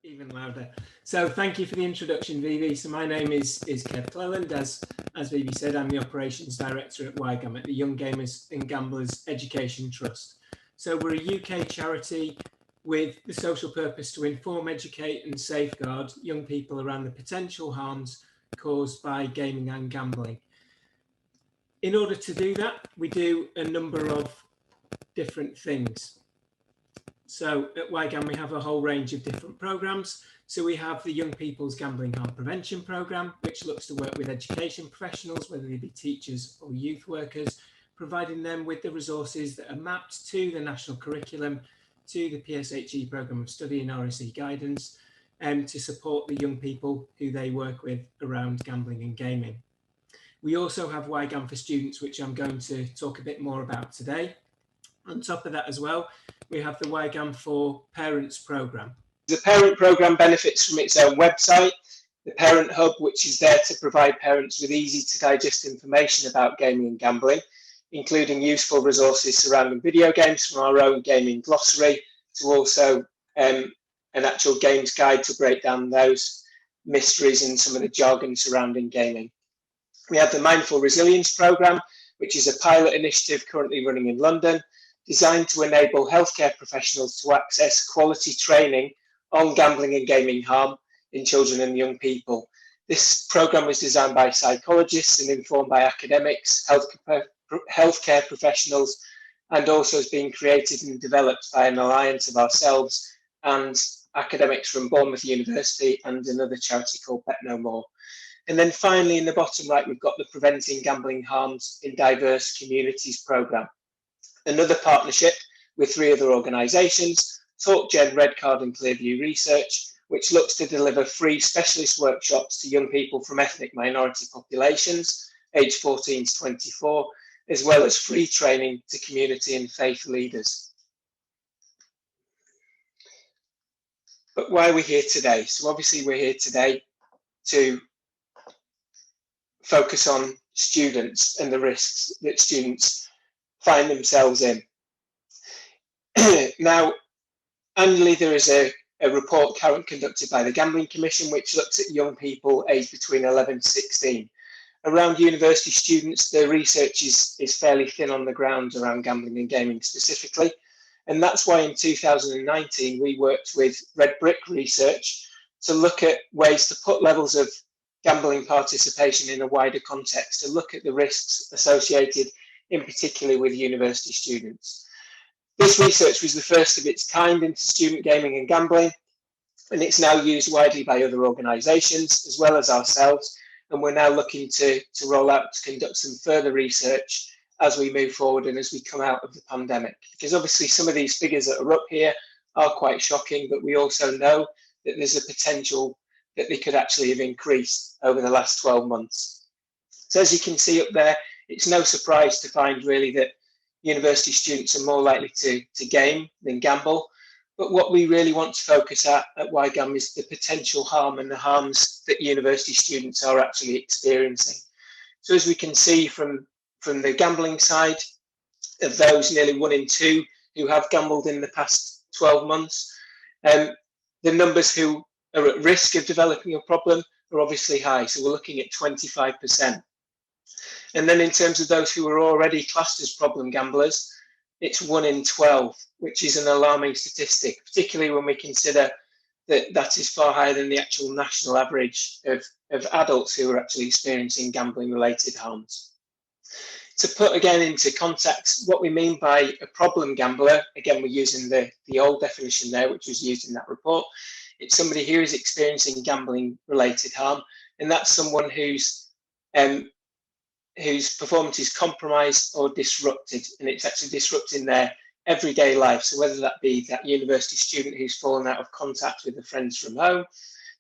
Even louder. So thank you for the introduction, Vivi. So my name is Kev Clelland. As Vivi said, I'm the Operations Director at YGAM, at the Young Gamers and Gamblers Education Trust. So we're a UK charity with the social purpose to inform, educate and safeguard young people around the potential harms caused by gaming and gambling. In order to do that, we do a number of different things. So at YGAM, we have a whole range of different programs. So we have the Young People's Gambling Harm Prevention Program, which looks to work with education professionals, whether they be teachers or youth workers, providing them with the resources that are mapped to the national curriculum, to the PSHE Programme of Study and RSE guidance, to support the young people who they work with around gambling and gaming. We also have YGAM for Students, which I'm going to talk a bit more about today. On top of that as well, we have the YGAM for Parents programme. The Parent programme benefits from its own website, the Parent Hub, which is there to provide parents with easy to digest information about gaming and gambling, including useful resources surrounding video games from our own gaming glossary, to also an actual games guide to break down those mysteries and some of the jargon surrounding gaming. We have the Mindful Resilience programme, which is a pilot initiative currently running in London, designed to enable healthcare professionals to access quality training on gambling and gaming harm in children and young people. This programme was designed by psychologists and informed by academics, healthcare professionals, and also has been created and developed by an alliance of ourselves and academics from Bournemouth University and another charity called Bet No More. And then finally, in the bottom right, we've got the Preventing Gambling Harms in Diverse Communities programme. Another partnership with 3 other organisations, TalkGen, Redcard and Clearview Research, which looks to deliver free specialist workshops to young people from ethnic minority populations, aged 14 to 24, as well as free training to community and faith leaders. But why are we here today? So obviously we're here today to focus on students and the risks that students find themselves in. Now, annually there is a report conducted by the Gambling Commission, which looks at young people aged between 11 to 16. Around university students, the research is fairly thin on the ground around gambling and gaming specifically. And that's why in 2019, we worked with Red Brick Research to look at ways to put levels of gambling participation in a wider context, to look at the risks associated in particular with university students. This research was the first of its kind into student gaming and gambling, and it's now used widely by other organisations as well as ourselves, and we're now looking to roll out to conduct some further research as we move forward and as we come out of the pandemic. Because obviously some of these figures that are up here are quite shocking, but we also know that there's a potential that they could actually have increased over the last 12 months. So as you can see up there, it's no surprise to find really that university students are more likely to game than gamble. But what we really want to focus at YGAM is the potential harm and the harms that university students are actually experiencing. So as we can see from the gambling side, of those nearly 1 in 2 who have gambled in the past 12 months, the numbers who are at risk of developing a problem are obviously high. So we're looking at 25%. And then in terms of those who are already classed as problem gamblers, it's 1 in 12, which is an alarming statistic, particularly when we consider that that is far higher than the actual national average of adults who are actually experiencing gambling-related harms. To put again into context what we mean by a problem gambler, again, we're using the old definition there, which was used in that report. It's somebody who is experiencing gambling-related harm, and that's someone whose performance is compromised or disrupted, and it's actually disrupting their everyday life. So whether that be that university student who's fallen out of contact with their friends from home,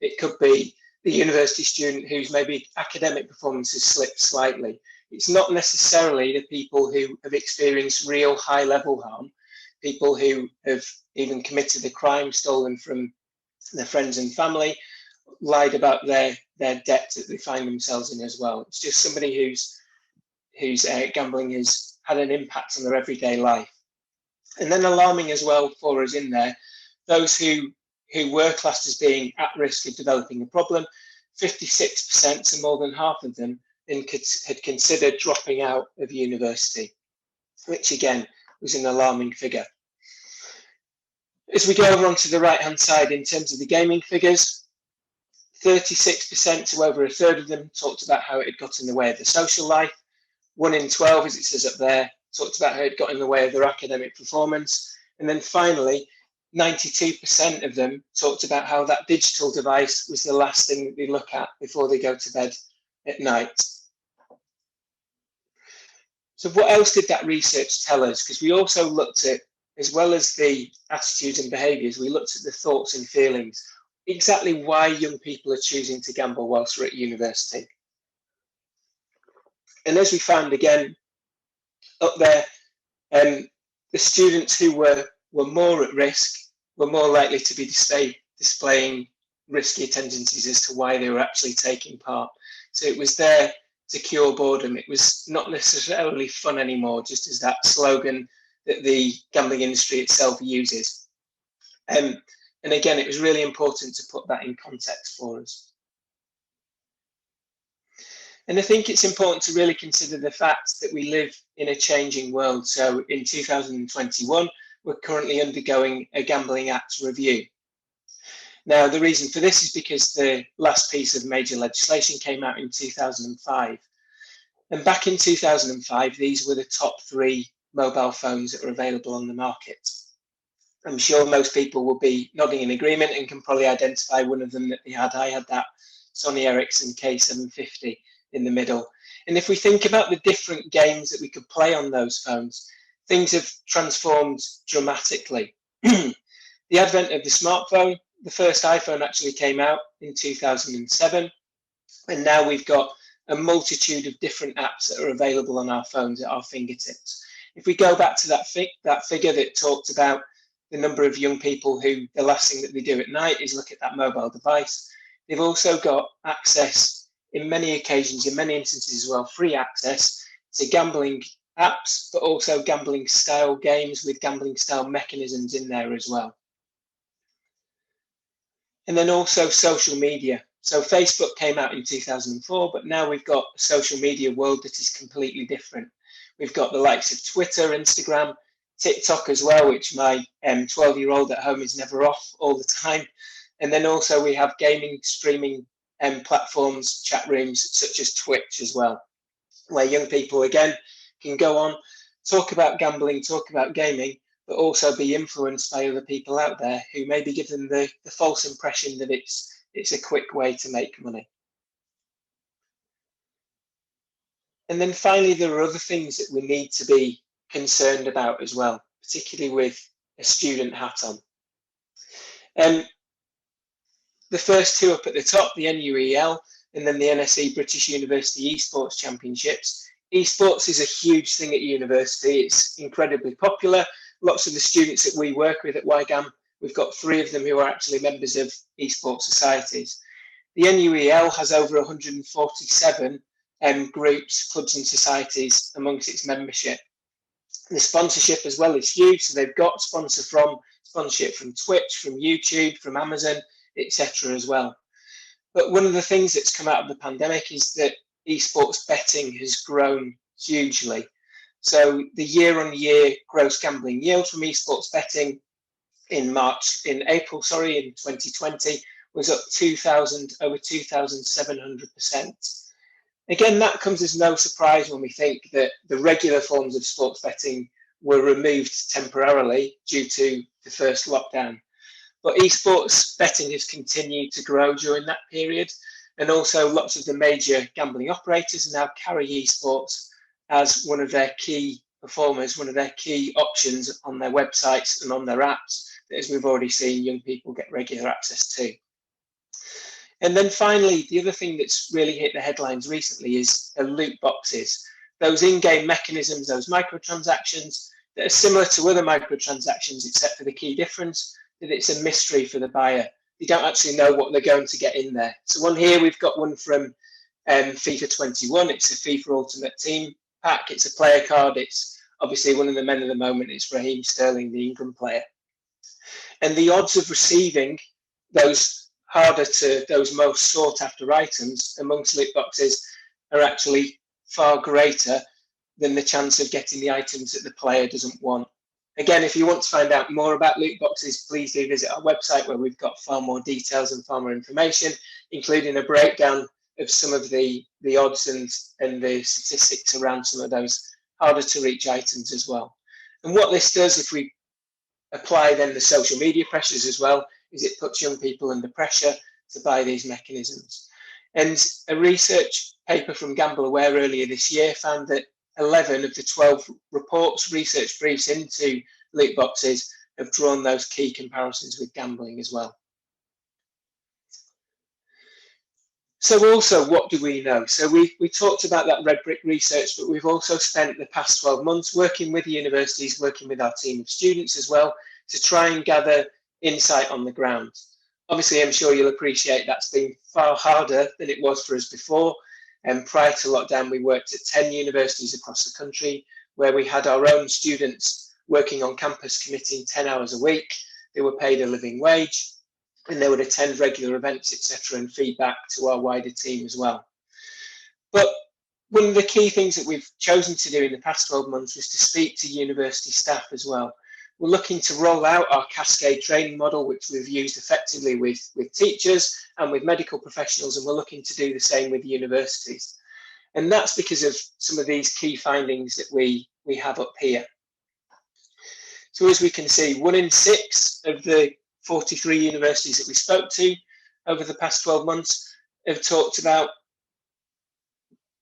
it could be the university student whose maybe academic performance has slipped slightly. It's not necessarily the people who have experienced real high-level harm, people who have even committed a crime, stolen from their friends and family, lied about their debt that they find themselves in as well. It's just somebody whose gambling has had an impact on their everyday life. And then alarming as well for us in there, those who who were classed as being at risk of developing a problem, 56%, so more than half of them, had considered dropping out of university, which again was an alarming figure. As we go over onto the right-hand side, in terms of the gaming figures, 36%, to over a third of them, talked about how it had got in the way of their social life. 1 in 12, as it says up there, talked about how it got in the way of their academic performance. And then finally, 92% of them talked about how that digital device was the last thing that they look at before they go to bed at night. So what else did that research tell us? Because we also looked at, as well as the attitudes and behaviours, we looked at the thoughts and feelings, exactly why young people are choosing to gamble whilst they're at university. And as we found again up there, the students who were more at risk were more likely to be displaying risky tendencies as to why they were actually taking part. So it was there to cure boredom. It was not necessarily fun anymore, just as that slogan that the gambling industry itself uses. And again, it was really important to put that in context for us. And I think it's important to really consider the fact that we live in a changing world. So in 2021, we're currently undergoing a Gambling Act review. Now, the reason for this is because the last piece of major legislation came out in 2005. And back in 2005, these were the top 3 mobile phones that were available on the market. I'm sure most people will be nodding in agreement and can probably identify one of them that they had. I had that Sony Ericsson K750 in the middle. And if we think about the different games that we could play on those phones, things have transformed dramatically. The advent of the smartphone, the first iPhone actually came out in 2007, and now we've got a multitude of different apps that are available on our phones at our fingertips. If we go back to that figure that talked about the number of young people who the last thing that they do at night is look at that mobile device, they've also got access, in many occasions, in many instances as well, free access to gambling apps, but also gambling style games with gambling style mechanisms in there as well. And then also social media. So Facebook came out in 2004, but now we've got a social media world that is completely different. We've got the likes of Twitter, Instagram, TikTok as well, which my 12-year-old at home is never off all the time. And then also we have gaming, streaming platforms, chat rooms such as Twitch as well, where young people, again, can go on, talk about gambling, talk about gaming, but also be influenced by other people out there who maybe give them the false impression that it's a quick way to make money. And then finally, there are other things that we need to be concerned about as well, particularly with a student hat on. The first 2 up at the top, the NUEL, and then the NSE British University Esports Championships. Esports is a huge thing at university. It's incredibly popular. Lots of the students that we work with at YGAM, we've got 3 of them who are actually members of esports societies. The NUEL has over 147 groups, clubs and societies amongst its membership. The sponsorship as well is huge. So they've got sponsorship from Twitch, from YouTube, from Amazon, etc. as well. But one of the things that's come out of the pandemic is that esports betting has grown hugely. So the year-on-year gross gambling yield from esports betting in April, in 2020 was up over 2,700%. Again, that comes as no surprise when we think that the regular forms of sports betting were removed temporarily due to the first lockdown. But esports betting has continued to grow during that period. And also lots of the major gambling operators now carry esports as one of their key performers, one of their key options on their websites and on their apps, that, as we've already seen, young people get regular access to. And then finally, the other thing that's really hit the headlines recently is loot boxes. Those in-game mechanisms, those microtransactions that are similar to other microtransactions, except for the key difference that it's a mystery for the buyer. You don't actually know what they're going to get in there. So we've got one from FIFA 21. It's a FIFA Ultimate Team pack. It's a player card. It's obviously one of the men of the moment. It's Raheem Sterling, the England player. And the odds of receiving those most sought after items amongst loot boxes are actually far greater than the chance of getting the items that the player doesn't want. Again, if you want to find out more about loot boxes, please do visit our website, where we've got far more details and far more information, including a breakdown of some of the odds and the statistics around some of those harder to reach items as well. And what this does, if we apply then the social media pressures as well, is it puts young people under pressure to buy these mechanisms. And a research paper from Gamble Aware earlier this year found that 11 of the 12 reports, research briefs into loot boxes have drawn those key comparisons with gambling as well. So also, what do we know? So we talked about that red brick research, but we've also spent the past 12 months working with the universities, working with our team of students as well, to try and gather insight on the ground. Obviously, I'm sure you'll appreciate that's been far harder than it was for us before. And prior to lockdown, we worked at 10 universities across the country, where we had our own students working on campus, committing 10 hours a week. They were paid a living wage, and they would attend regular events, etc., and feedback to our wider team as well. But one of the key things that we've chosen to do in the past 12 months was to speak to university staff as well. We're looking to roll out our cascade training model, which we've used effectively with teachers and with medical professionals, and we're looking to do the same with universities. And that's because of some of these key findings that we have up here. So as we can see, 1 in 6 of the 43 universities that we spoke to over the past 12 months have talked about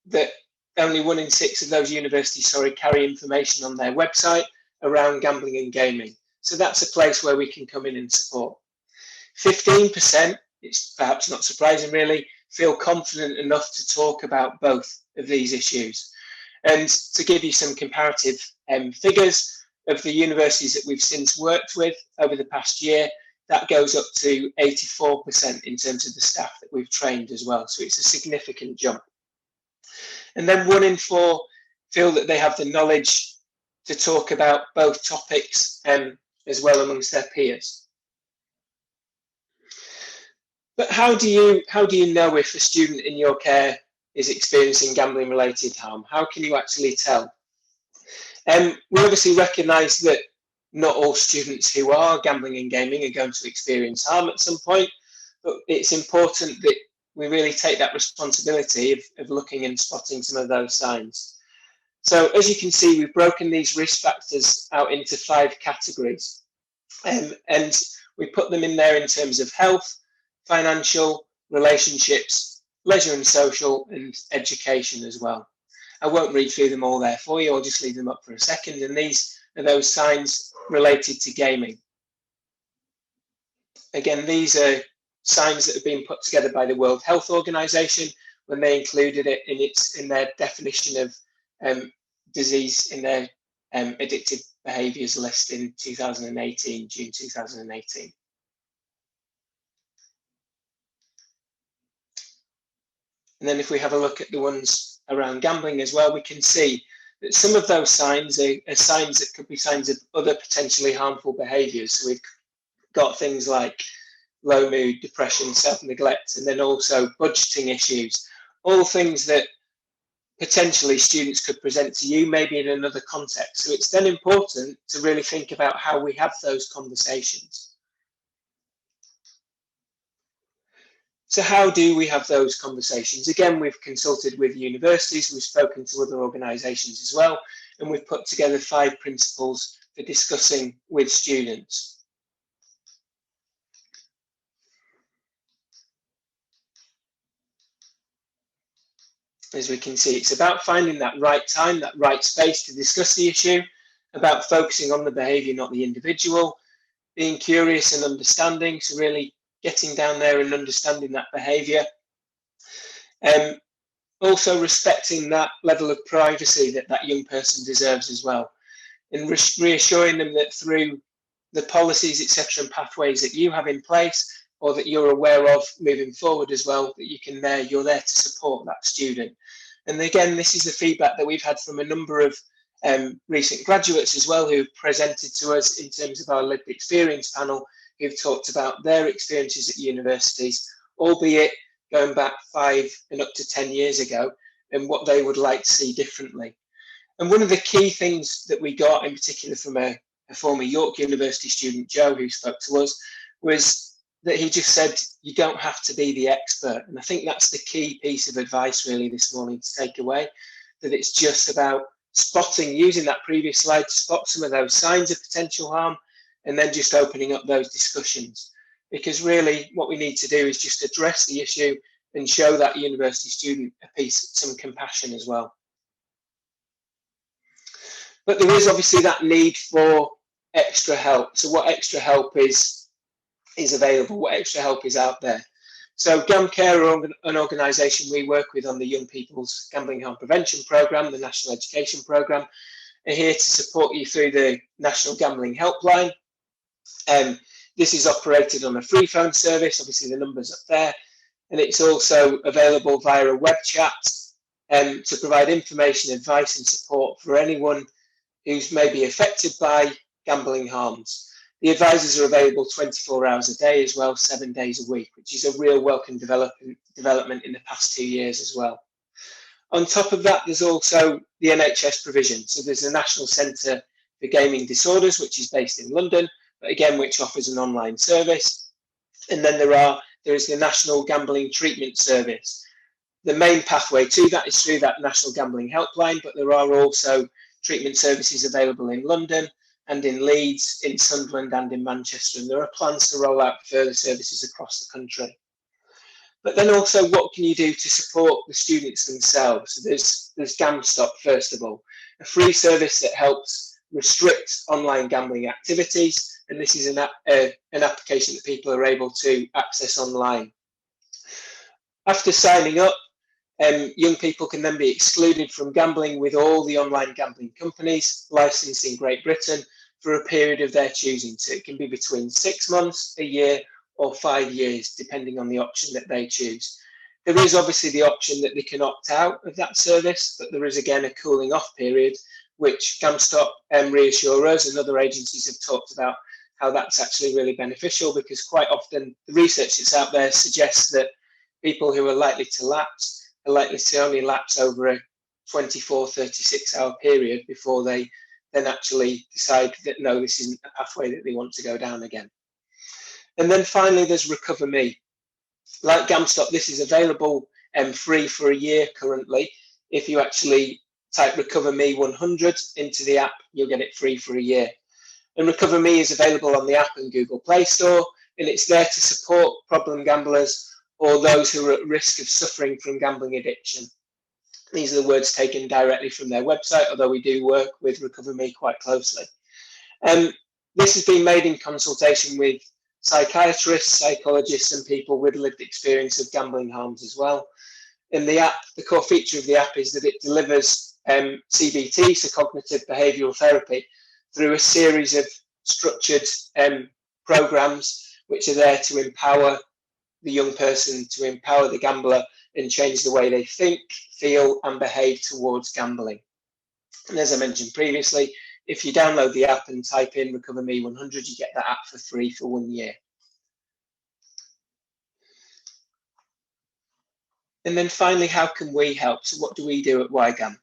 that only 1 in 6 of those universities, carry information on their website around gambling and gaming. So that's a place where we can come in and support. 15%, it's perhaps not surprising really, feel confident enough to talk about both of these issues. And to give you some comparative figures of the universities that we've since worked with over the past year, that goes up to 84% in terms of the staff that we've trained as well. So it's a significant jump. And then 1 in 4 feel that they have the knowledge to talk about both topics as well amongst their peers. But how do you know if a student in your care is experiencing gambling related harm? How can you actually tell? We obviously recognise that not all students who are gambling and gaming are going to experience harm at some point, but it's important that we really take that responsibility of looking and spotting some of those signs. So as you can see, we've broken these risk factors out into 5 categories, and we put them in there in terms of health, financial, relationships, leisure and social, and education as well. I won't read through them all there for you, I'll just leave them up for a second, and these are those signs related to gaming. Again, these are signs that have been put together by the World Health Organization when they included it in their definition of disease in their addictive behaviours list in 2018, June 2018. And then if we have a look at the ones around gambling as well, we can see that some of those signs are signs that could be signs of other potentially harmful behaviours. So we've got things like low mood, depression, self-neglect, and then also budgeting issues, all things that potentially students could present to you, maybe in another context. So it's then important to really think about how we have those conversations. So how do we have those conversations? Again, we've consulted with universities, we've spoken to other organisations as well, and we've put together 5 principles for discussing with students. As we can see, it's about finding that right time, that right space to discuss the issue, about focusing on the behaviour, not the individual, being curious and understanding, so really getting down there and understanding that behaviour. Also respecting that level of privacy that that young person deserves as well, and reassuring them that through the policies, etc., and pathways that you have in place, or that you're aware of moving forward as well, that you're there to support that student. And again, this is the feedback that we've had from a number of recent graduates as well, who've presented to us in terms of our lived experience panel, who've talked about their experiences at universities, albeit going back 5 and up to 10 years ago, and what they would like to see differently. And one of the key things that we got, in particular from a former York University student, Joe, who spoke to us, was that he just said, you don't have to be the expert. And I think that's the key piece of advice really this morning to take away, that it's just about spotting, using that previous slide to spot some of those signs of potential harm, and then just opening up those discussions. Because really what we need to do is just address the issue and show that university student some compassion as well. But there is obviously that need for extra help. So what extra help is available? What extra help is out there? So GAM Care are an organisation we work with on the Young People's Gambling Harm Prevention Programme, the National Education Programme, are here to support you through the National Gambling Helpline. This is operated on a free phone service, obviously the number's up there, and it's also available via a web chat to provide information, advice and support for anyone who's maybe affected by gambling harms. The advisors are available 24 hours a day as well, 7 days a week, which is a real welcome development in the past 2 years as well. On top of that, there's also the NHS provision. So there's the National Centre for Gaming Disorders, which is based in London, but again, which offers an online service. And then there is the National Gambling Treatment Service. The main pathway to that is through that National Gambling Helpline, but there are also treatment services available in London and in Leeds, in Sunderland and in Manchester, and there are plans to roll out further services across the country. But then also, what can you do to support the students themselves? So there's GamStop, first of all, a free service that helps restrict online gambling activities, and this is an application that people are able to access online. After signing up, young people can then be excluded from gambling with all the online gambling companies licensed in Great Britain for a period of their choosing. So it can be between 6 months, a year, or 5 years, depending on the option that they choose. There is obviously the option that they can opt out of that service, but there is again a cooling off period, which GamStop reassure us, and other agencies have talked about how that's actually really beneficial, because quite often the research that's out there suggests that people who are likely to lapse are likely to only lapse over a 24, 36-hour period before they then actually decide that no, this isn't a pathway that they want to go down again. And then finally, there's Recover Me. Like GamStop, this is available free for a year currently. If you actually type Recover Me 100 into the app, you'll get it free for a year. And Recover Me is available on the app and Google Play Store, and it's there to support problem gamblers or those who are at risk of suffering from gambling addiction. These are the words taken directly from their website, although we do work with Recover Me quite closely. This has been made in consultation with psychiatrists, psychologists, and people with lived experience of gambling harms as well. In the app, the core feature of the app is that it delivers CBT, so cognitive behavioural therapy, through a series of structured programs which are there to empower the young person, to empower the gambler and change the way they think, feel and behave towards gambling. And as I mentioned previously, if you download the app and type in Recover Me 100, you get that app for free for 1 year. And then finally, how can we help? So what do we do at YGAM?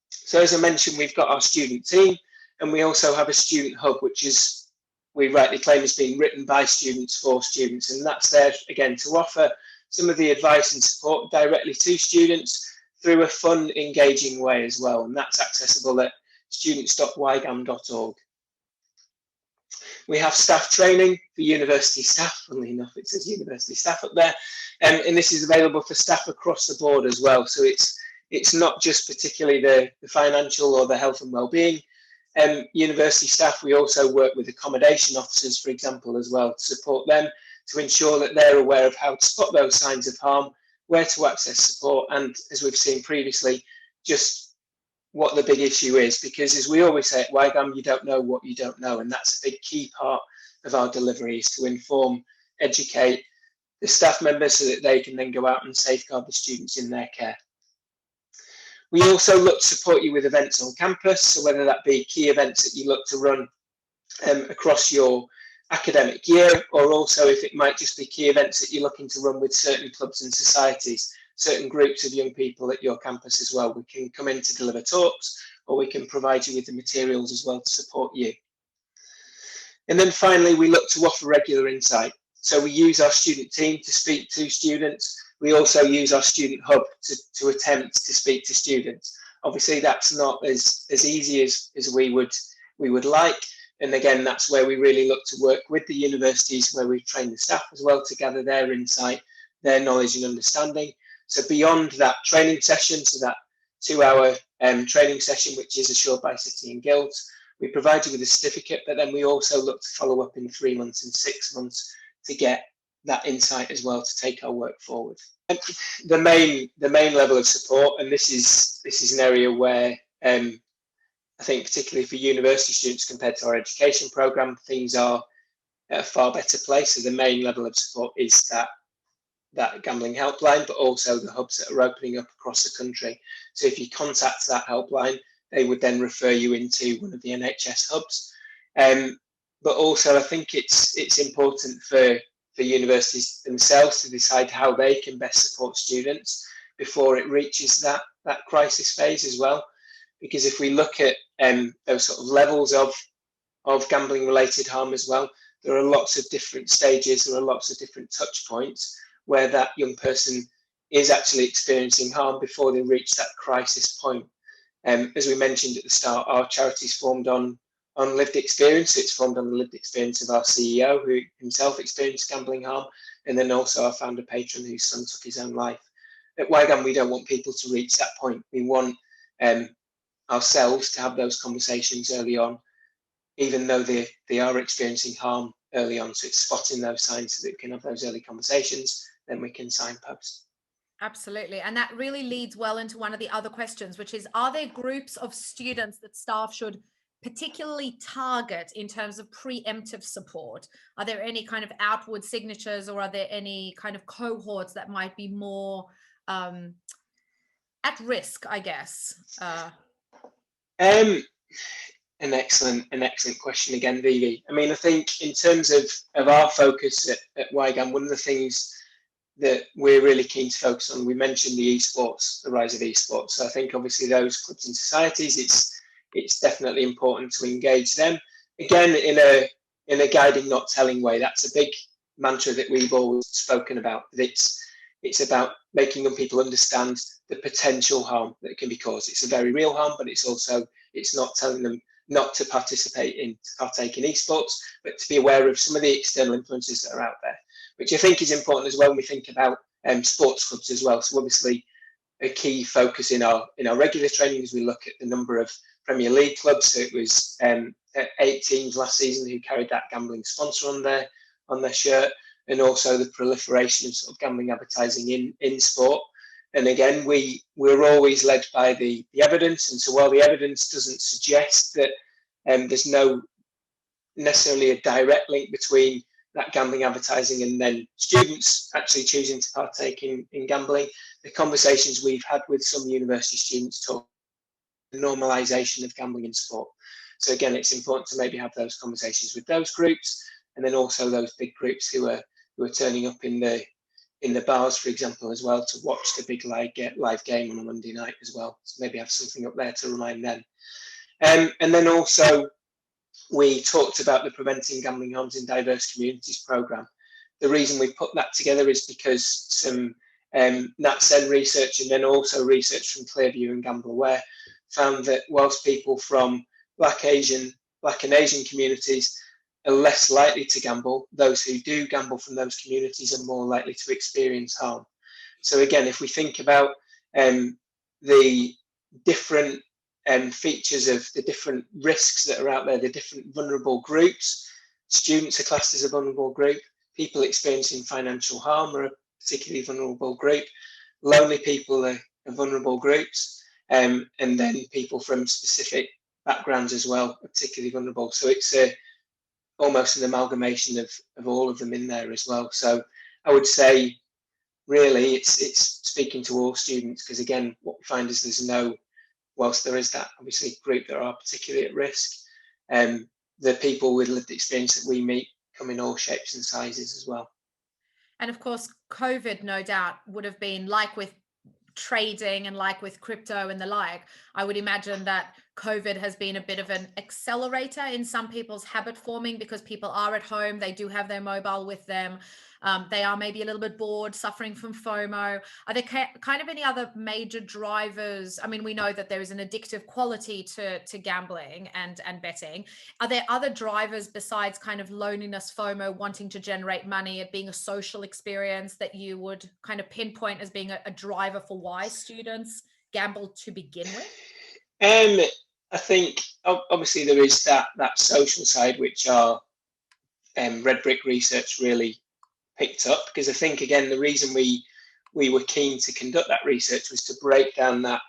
So as I mentioned, we've got our student team, and we also have a student hub, which is, we rightly claim, is being written by students for students. And that's there, again, to offer some of the advice and support directly to students through a fun, engaging way as well. And that's accessible at students.ygam.org. We have staff training for university staff. Funnily enough, it says university staff up there. And this is available for staff across the board as well. So it's not just particularly the financial or the health and well-being. University staff, we also work with accommodation officers, for example, as well, to support them, to ensure that they're aware of how to spot those signs of harm, where to access support, and as we've seen previously, just what the big issue is. Because as we always say at YGAM, you don't know what you don't know, and that's a big key part of our delivery, is to inform, educate the staff members so that they can then go out and safeguard the students in their care. We also look to support you with events on campus, so whether that be key events that you look to run across your academic year, or also if it might just be key events that you're looking to run with certain clubs and societies, certain groups of young people at your campus as well. We can come in to deliver talks, or we can provide you with the materials as well to support you. And then finally, we look to offer regular insight. So we use our student team to speak to students. We also use our student hub to attempt to speak to students. Obviously, that's not as easy as we would like. And again, that's where we really look to work with the universities, where we've trained the staff as well to gather their insight, their knowledge and understanding. So beyond that training session, so that 2-hour training session, which is assured by City and Guilds, we provide you with a certificate, but then we also look to follow up in 3 months and 6 months to get that insight as well to take our work forward. And the main level of support, and this is an area where I think particularly for university students compared to our education programme, things are at a far better place. So the main level of support is that gambling helpline, but also the hubs that are opening up across the country. So if you contact that helpline, they would then refer you into one of the NHS hubs. But also I think it's important for universities themselves to decide how they can best support students before it reaches that crisis phase as well. Because if we look at those sort of levels of gambling related harm as well, there are lots of different stages, there are lots of different touch points where that young person is actually experiencing harm before they reach that crisis point. As we mentioned at the start, our charity is formed on lived experience. It's formed on the lived experience of our CEO, who himself experienced gambling harm, and then also our founder patron, whose son took his own life. At YGAM, we don't want people to reach that point. We want ourselves to have those conversations early on, even though they are experiencing harm early on. So it's spotting those signs so that we can have those early conversations, then we can signpost. Absolutely. And that really leads well into one of the other questions, which is, are there groups of students that staff should particularly target in terms of preemptive support? Are there any kind of outward signatures, or are there any kind of cohorts that might be more at risk, I guess? An excellent question again, Vivi. I mean, I think in terms of our focus at YGAM, one of the things that we're really keen to focus on, we mentioned the esports, the rise of esports. So I think obviously those clubs and societies, it's definitely important to engage them. Again, in a guiding, not telling way. That's a big mantra that we've always spoken about. That it's about making young people understand the potential harm that can be caused. It's a very real harm, but it's not telling them not to partake in esports, but to be aware of some of the external influences that are out there, which I think is important as well when we think about sports clubs as well. So obviously a key focus in our regular training is we look at the number of Premier League clubs. So it was 8 teams last season who carried that gambling sponsor on their shirt, and also the proliferation of sort of gambling advertising in sport. And again, we're always led by the evidence. And so while the evidence doesn't suggest that there's no necessarily a direct link between that gambling advertising and then students actually choosing to partake in gambling, the conversations we've had with some university students talk the normalization of gambling in sport. So again, it's important to maybe have those conversations with those groups, and then also those big groups who are turning up in the bars, for example, as well, to watch the big live game on a Monday night as well. So maybe have something up there to remind them. And then also we talked about the Preventing Gambling Harms in Diverse Communities programme. The reason we put that together is because some NatSen research, and then also research from Clearview and GambleAware, found that whilst people from Black and Asian communities are less likely to gamble, those who do gamble from those communities are more likely to experience harm. So again, if we think about the different features of the different risks that are out there, the different vulnerable groups, students are classed as a vulnerable group, people experiencing financial harm are a particularly vulnerable group, lonely people are vulnerable groups, and then people from specific backgrounds as well are particularly vulnerable. So it's almost an amalgamation of all of them in there as well. So I would say really it's speaking to all students, because again, what we find is there's no, whilst there is that obviously group that are particularly at risk, the people with lived experience that we meet come in all shapes and sizes as well. And of course, COVID, no doubt, would have been like with trading and like with crypto and the like. I would imagine that COVID has been a bit of an accelerator in some people's habit forming, because people are at home, they do have their mobile with them. They are maybe a little bit bored, suffering from FOMO. Are there kind of any other major drivers? I mean, we know that there is an addictive quality to gambling and betting. Are there other drivers besides kind of loneliness, FOMO, wanting to generate money, it being a social experience, that you would kind of pinpoint as being a driver for why students gamble to begin with? I think obviously there is that social side, which our red brick research really picked up, because I think, again, the reason we were keen to conduct that research was to break down that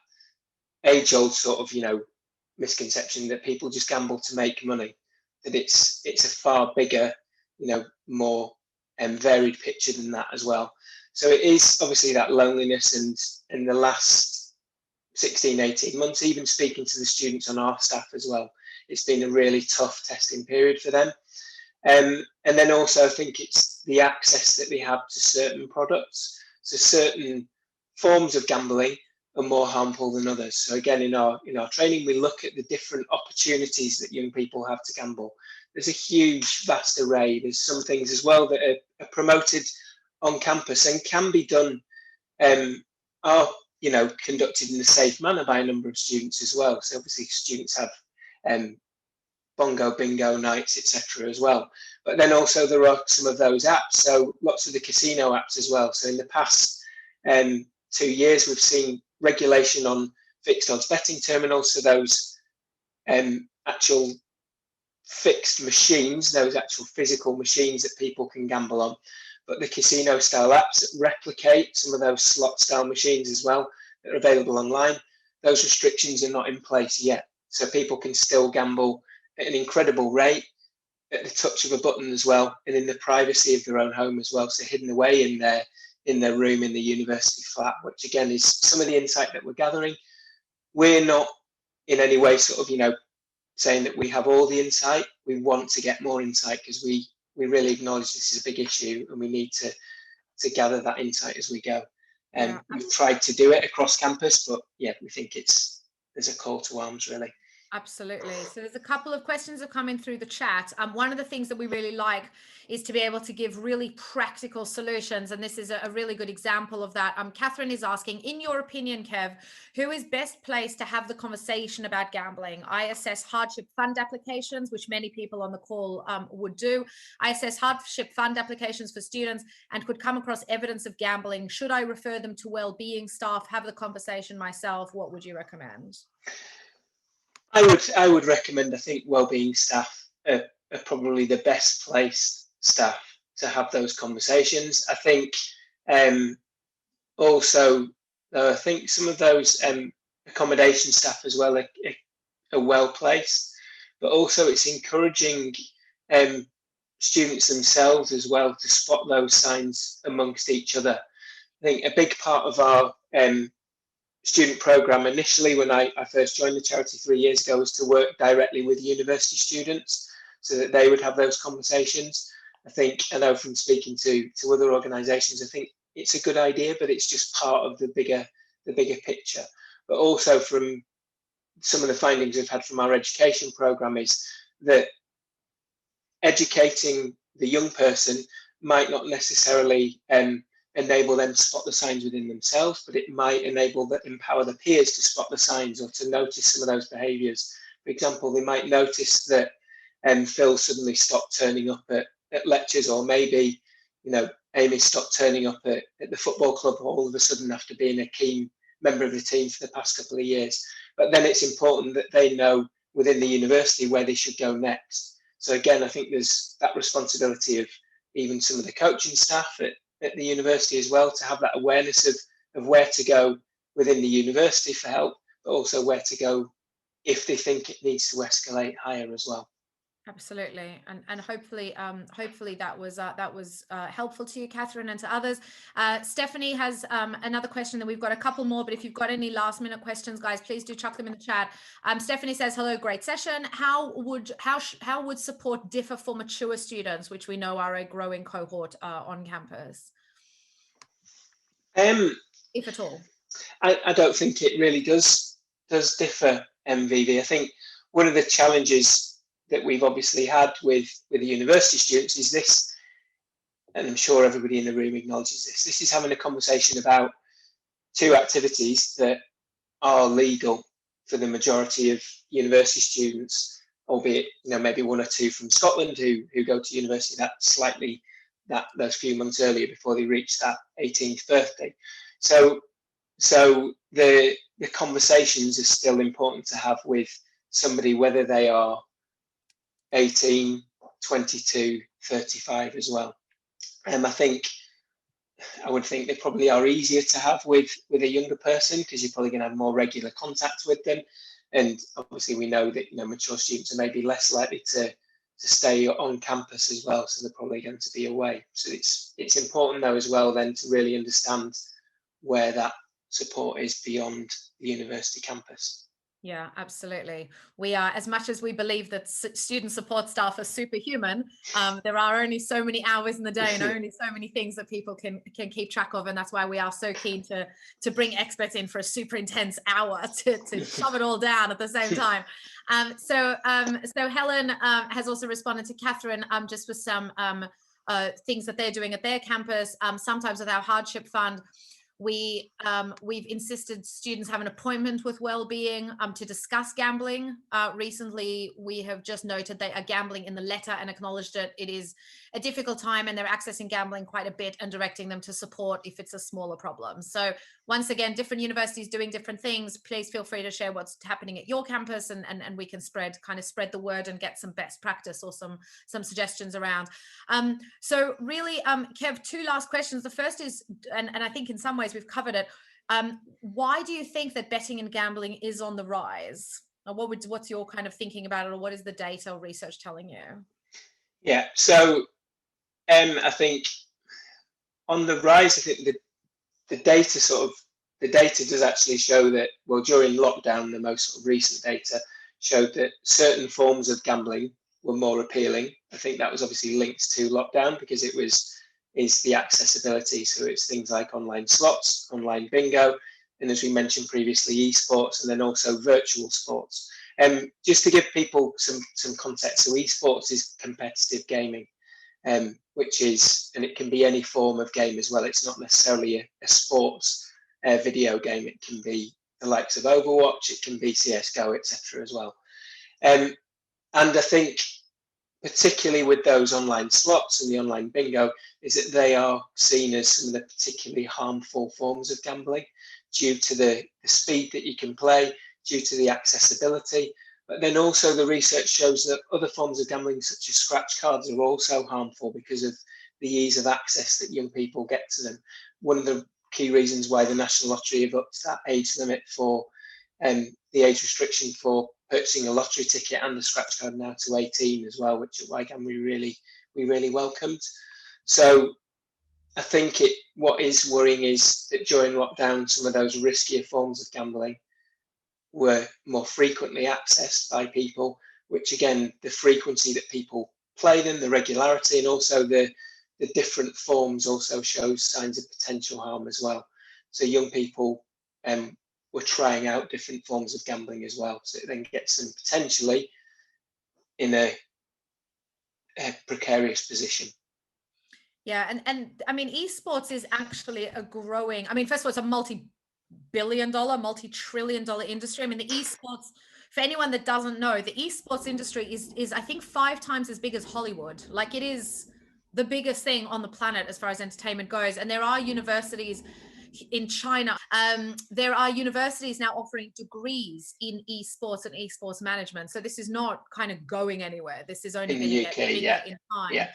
age-old sort of, misconception that people just gamble to make money, that it's a far bigger, more varied picture than that as well. So it is obviously that loneliness, and in the last 16, 18 months, even speaking to the students on our staff as well, it's been a really tough testing period for them. And then also I think it's the access that we have to certain products. So certain forms of gambling are more harmful than others. So again, in our training, we look at the different opportunities that young people have to gamble. There's a huge, vast array. There's some things as well that are promoted on campus and can be done, are conducted in a safe manner by a number of students as well. So obviously students have bongo, bingo nights, etc. as well. But then also there are some of those apps. So lots of the casino apps as well. So in the past 2 years, we've seen regulation on fixed odds betting terminals. So those actual fixed machines, those actual physical machines that people can gamble on. But the casino style apps that replicate some of those slot style machines as well that are available online, those restrictions are not in place yet. So people can still gamble at an incredible rate at the touch of a button as well, and in the privacy of their own home as well. So hidden away in their room in the university flat, which again is some of the insight that we're gathering. We're not in any way sort of, saying that we have all the insight. We want to get more insight because we really acknowledge this is a big issue and we need to gather that insight as we go. We've tried to do it across campus, but yeah, we think there's a call to arms really. Absolutely. So there's a couple of questions that come in through the chat. One of the things that we really like is to be able to give really practical solutions. And this is a really good example of that. Catherine is asking, in your opinion, Kev, who is best placed to have the conversation about gambling? I assess hardship fund applications, which many people on the call would do. I assess hardship fund applications for students and could come across evidence of gambling. Should I refer them to well-being staff, have the conversation myself? What would you recommend? I would recommend, I think wellbeing staff are probably the best placed staff to have those conversations. I think also, I think some of those accommodation staff as well are well placed, but also it's encouraging students themselves as well to spot those signs amongst each other. I think a big part of our student program initially, when I first joined the charity 3 years ago, was to work directly with university students so that they would have those conversations. I know from speaking to other organisations, I think it's a good idea, but it's just part of the bigger picture. But also from some of the findings we've had from our education program is that educating the young person might not necessarily enable them to spot the signs within themselves, but it might empower the peers to spot the signs or to notice some of those behaviours. For example, they might notice that Phil suddenly stopped turning up at lectures, or maybe Amy stopped turning up at the football club all of a sudden after being a keen member of the team for the past couple of years. But then it's important that they know within the university where they should go next. So again, I think there's that responsibility of even some of the coaching staff at the university as well, to have that awareness of where to go within the university for help, but also where to go if they think it needs to escalate higher as well. Absolutely, and hopefully that was helpful to you, Catherine, and to others. Stephanie has another question, and we've got a couple more, but if you've got any last minute questions, guys, please do chuck them in the chat. Stephanie says, hello, great session. How would support differ for mature students, which we know are a growing cohort on campus, if at all? I don't think it really does differ, MVV. I think one of the challenges that we've obviously had with the university students is this, and I'm sure everybody in the room acknowledges this is having a conversation about two activities that are legal for the majority of university students, albeit maybe one or two from Scotland who go to university those few months earlier before they reach that 18th birthday. So the conversations are still important to have with somebody, whether they are 18, 22, 35 as well. I would think they probably are easier to have with a younger person, because you're probably going to have more regular contact with them. And obviously we know that mature students are maybe less likely to stay on campus as well, so they're probably going to be away. So it's important though as well then to really understand where that support is beyond the university campus. Yeah, absolutely. We are, as much as we believe that student support staff are superhuman, there are only so many hours in the day and only so many things that people can keep track of, and that's why we are so keen to bring experts in for a super intense hour to shove it all down at the same time. So Helen has also responded to Catherine just with some things that they're doing at their campus. Sometimes with our hardship fund, we've insisted students have an appointment with Wellbeing to discuss gambling. Recently, we have just noted they are gambling in the letter and acknowledged it. It is a difficult time and they're accessing gambling quite a bit and directing them to support if it's a smaller problem. So once again, different universities doing different things. Please feel free to share what's happening at your campus and we can spread the word and get some best practice or some suggestions around. So really, Kev, two last questions. The first is, and I think in some ways we've covered it. Why do you think that betting and gambling is on the rise? What's your kind of thinking about it, or what is the data or research telling you? Yeah, so I think on the rise, I think the data does actually show that, well, during lockdown, the most sort of recent data showed that certain forms of gambling were more appealing. I think that was obviously linked to lockdown because is the accessibility. So it's things like online slots, online bingo, and as we mentioned previously, esports, and then also virtual sports. Just to give people some context, so esports is competitive gaming, which is, and it can be any form of game as well. It's not necessarily a sports video game. It can be the likes of Overwatch, it can be CSGO, etc. as well. And I think particularly with those online slots and the online bingo, is that they are seen as some of the particularly harmful forms of gambling due to the speed that you can play, due to the accessibility. But then also the research shows that other forms of gambling, such as scratch cards, are also harmful because of the ease of access that young people get to them. One of the key reasons why the National Lottery have upped that age limit for the age restriction for purchasing a lottery ticket and a scratch card now to 18 as well, which at YGAM we really welcomed. So I think what is worrying is that during lockdown, some of those riskier forms of gambling were more frequently accessed by people, which again, the frequency that people play them, the regularity, and also the different forms also shows signs of potential harm as well. So young people were trying out different forms of gambling as well. So it then gets them potentially in a precarious position. Yeah, and I mean, esports is actually a growing, I mean, first of all, it's a multi-billion-dollar, multi-trillion-dollar industry. I mean, the esports, for anyone that doesn't know, the esports industry is I think 5 times as big as Hollywood. Like, it is the biggest thing on the planet as far as entertainment goes. And there are universities in China. There are universities now offering degrees in esports and esports management. So this is not kind of going anywhere. This is only in going the to UK, get bigger in time. Yeah.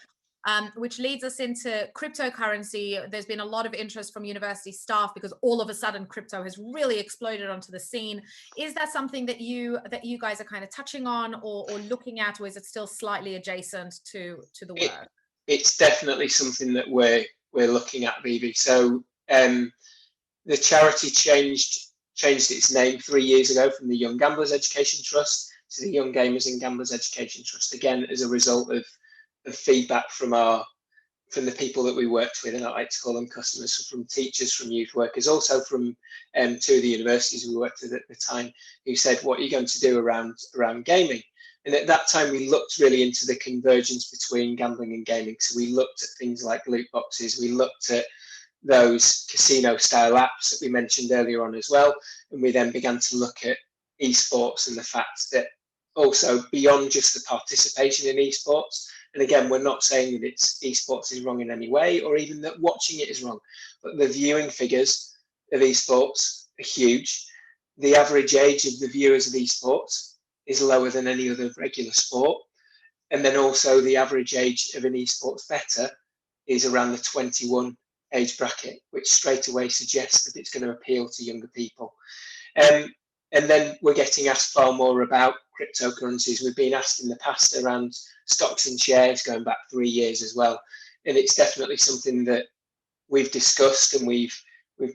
which leads us into cryptocurrency. There's been a lot of interest from university staff because all of a sudden crypto has really exploded onto the scene. Is that something that you guys are kind of touching on or looking at, or is it still slightly adjacent to the work? It's definitely something that we're looking at, Vivi. So the charity changed its name 3 years ago from the Young Gamblers Education Trust to the Young Gamers and Gamblers Education Trust, again as a result of feedback from the people that we worked with, and I like to call them customers, so from teachers, from youth workers, also from 2 of the universities we worked with at the time, who said, what are you going to do around gaming? And at that time we looked really into the convergence between gambling and gaming. So we looked at things like loot boxes, we looked at those casino style apps that we mentioned earlier on as well, and we then began to look at esports and the fact that also beyond just the participation in esports, and again we're not saying that esports is wrong in any way or even that watching it is wrong, but the viewing figures of esports are huge. The average age of the viewers of esports is lower than any other regular sport, and then also the average age of an esports bettor is around the 21 age bracket, which straight away suggests that it's going to appeal to younger people. And then we're getting asked far more about cryptocurrencies. We've been asked in the past around stocks and shares going back 3 years as well. And it's definitely something that we've discussed, and we've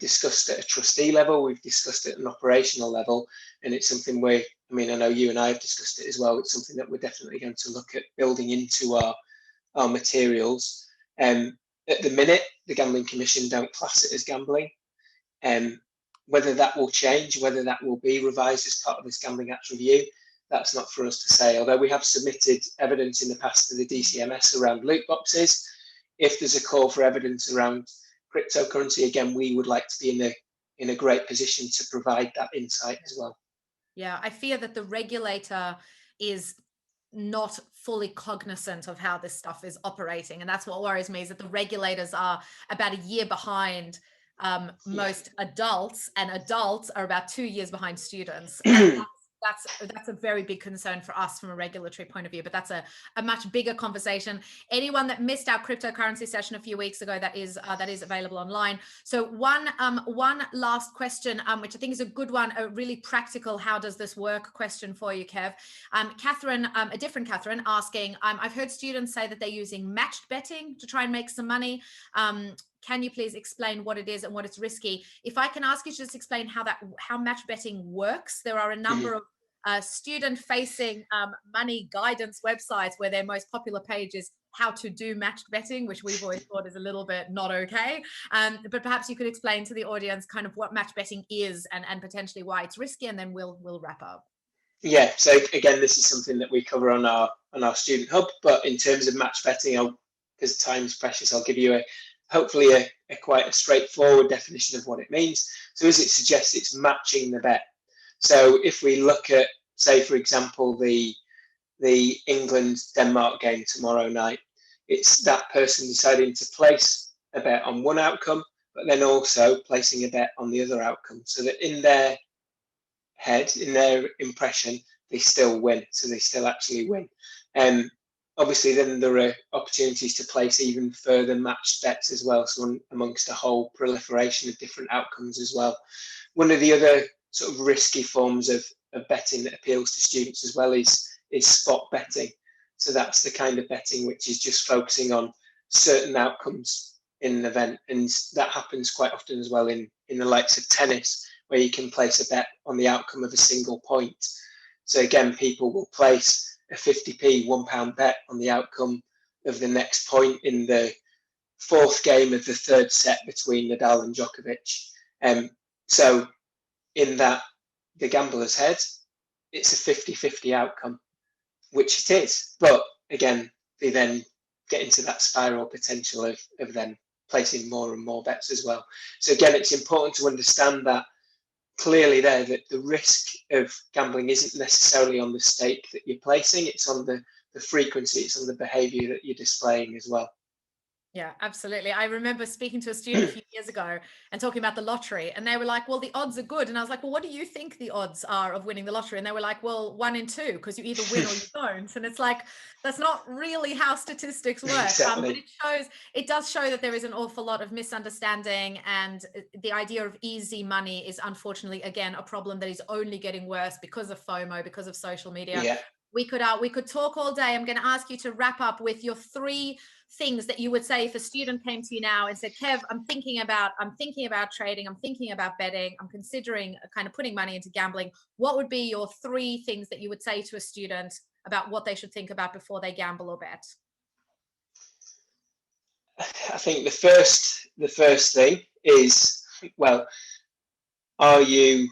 discussed at a trustee level, we've discussed at an operational level, and it's something I know you and I have discussed it as well. It's something that we're definitely going to look at building into our materials. At the minute, the Gambling Commission don't class it as gambling. Whether that will change, whether that will be revised as part of this Gambling Act review, that's not for us to say. Although we have submitted evidence in the past to the DCMS around loot boxes, if there's a call for evidence around cryptocurrency, again, we would like to be in a great position to provide that insight as well. Yeah, I fear that the regulator is not fully cognizant of how this stuff is operating. And that's what worries me, is that the regulators are about a year behind most adults, and adults are about 2 years behind students. And that's a very big concern for us from a regulatory point of view, but that's a much bigger conversation. Anyone that missed our cryptocurrency session a few weeks ago, that is available online. So one last question, which I think is a good one, a really practical, how does this work question for you, Kev. Catherine, a different Catherine, asking, I've heard students say that they're using matched betting to try and make some money. Can you please explain what it is and what it's risky? If I can ask you to just explain how match betting works. There are a number of student-facing money guidance websites where their most popular page is how to do matched betting, which we've always thought is a little bit not okay. But perhaps you could explain to the audience kind of what match betting is and potentially why it's risky, and then we'll wrap up. Yeah, so again, this is something that we cover on our student hub, but in terms of match betting, because time's precious, I'll give you hopefully a quite a straightforward definition of what it means. So as it suggests, it's matching the bet. So if we look at, say, for example, the England-Denmark game tomorrow night, it's that person deciding to place a bet on one outcome, but then also placing a bet on the other outcome, so that in their head, in their impression, they still win. So they still actually win. Obviously, then there are opportunities to place even further matched bets as well, so amongst a whole proliferation of different outcomes as well. One of the other sort of risky forms of betting that appeals to students as well is spot betting. So that's the kind of betting which is just focusing on certain outcomes in an event, and that happens quite often as well in the likes of tennis, where you can place a bet on the outcome of a single point. So again, people will place a 50p £1 bet on the outcome of the next point in the fourth game of the third set between Nadal and Djokovic. So in that, the gambler's head, it's a 50-50 outcome, which it is. But again, they then get into that spiral potential of then placing more and more bets as well. So again, it's important to understand that clearly there, that the risk of gambling isn't necessarily on the stake that you're placing, it's on the frequency, it's on the behaviour that you're displaying as well. Yeah, absolutely. I remember speaking to a student a few years ago and talking about the lottery, and they were like, well, the odds are good. And I was like, well, what do you think the odds are of winning the lottery? And they were like, well, 1 in 2, because you either win or you don't. And it's like, that's not really how statistics work. Exactly. But it does show that there is an awful lot of misunderstanding, and the idea of easy money is unfortunately, again, a problem that is only getting worse because of FOMO, because of social media. Yeah. We could talk all day. I'm going to ask you to wrap up with your 3 things that you would say if a student came to you now and said, Kev, I'm thinking about trading, I'm thinking about betting, I'm considering kind of putting money into gambling. What would be your 3 things that you would say to a student about what they should think about before they gamble or bet? I think the first thing is, well, are you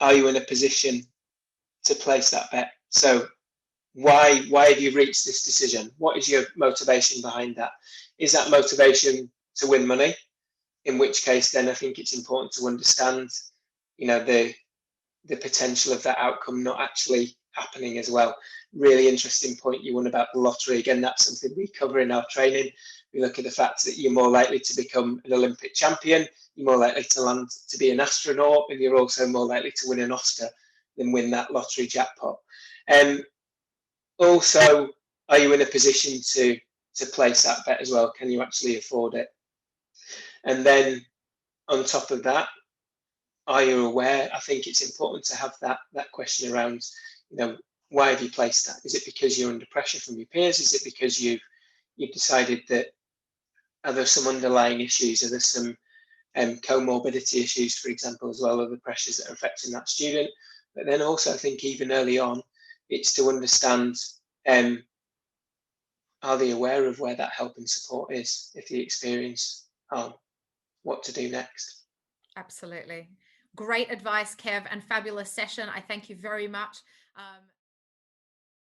in a position to place that bet? So why have you reached this decision? What is your motivation behind that? Is that motivation to win money? In which case, then I think it's important to understand, the potential of that outcome not actually happening as well. Really interesting point you won about the lottery. Again, that's something we cover in our training. We look at the fact that you're more likely to become an Olympic champion, you're more likely to land to be an astronaut, and you're also more likely to win an Oscar than win that lottery jackpot. Also, are you in a position to place that bet as well? Can you actually afford it? And then on top of that, are you aware? I think it's important to have that question around, why have you placed that? Is it because you're under pressure from your peers? Is it because you've decided that, are there some underlying issues? Are there some comorbidity issues, for example, as well, are the pressures that are affecting that student? But then also, I think even early on, it's to understand, are they aware of where that help and support is if they experience harm, what to do next? Absolutely. Great advice, Kev, and fabulous session. I thank you very much.